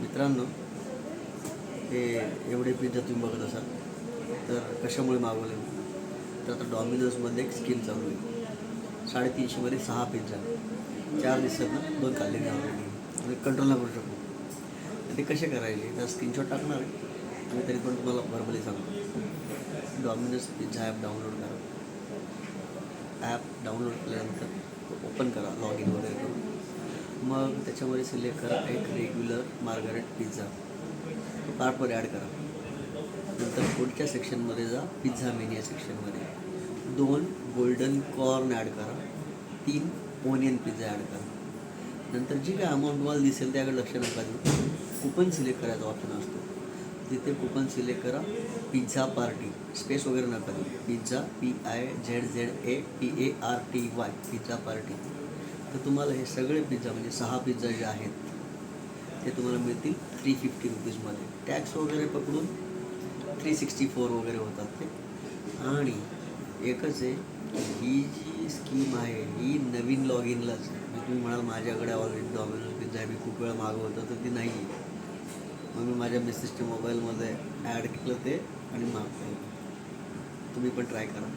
मित्रांनो, हे एवढे पिझ्झा तुम्ही बघत असाल तर कशामुळे मागवले? तर आता डॉमिनोजमध्ये एक स्कीम चालू आहे. 350मध्ये 6 पिझ्झा, 4 दिवसात ना 2 खाल्ले मी ऑलरेडी. म्हणजे कंट्रोल नाही करू शकतो. तर ते कसे करायचे? तर स्क्रीनशॉट टाकणार आहे आणि तरी पण तुम्हाला व्हर्बली सांगतो. डॉमिनोज पिझ्झा ॲप डाउनलोड करा. ॲप डाउनलोड केल्यानंतर ओपन करा, लॉग इन वगैरे करून. मग त्याच्यामध्ये सिलेक्ट करा एक रेग्युलर मार्गारेट पिझ्झा, तो कार्टमध्ये ॲड करा. नंतर पुढच्या सेक्शनमध्ये जा, पिझ्झा मेनी या सेक्शनमध्ये 2 गोल्डन कॉर्न ॲड करा, 3 ओनियन पिझ्झा ॲड करा. नंतर जी काय अमाऊंट तुम्हाला दिसेल त्याकडे लक्ष नका देऊ. कुपन सिलेक्ट करायचा ऑप्शन असतो, तिथे कुपन सिलेक्ट करा, पिझ्झा पार्टी, स्पेस वगैरे नका देऊ, पिझ्झा PIZZAPARTY, पिझ्झा पार्टी. तर तुम्हाला हे सगळे पिझ्झा म्हणजे 6 पिझ्झा जे आहेत ते तुम्हाला मिळतील 350 रुपीजमध्ये. टॅक्स वगैरे पकडून 364 वगैरे होतात ते. आणि एकच आहे, ही जी स्कीम आहे ही नवीन लॉग इनलाच. तुम्ही म्हणाल माझ्याकडे ऑलरेडी डॉमिनोज पिझ्झा आहे, मी खूप वेळा मागवतो, तर ती नाही आहे. मग मी माझ्या मिसेसच्या मोबाईलमध्ये ॲड केलं ते आणि मागतो. तुम्ही पण ट्राय करा.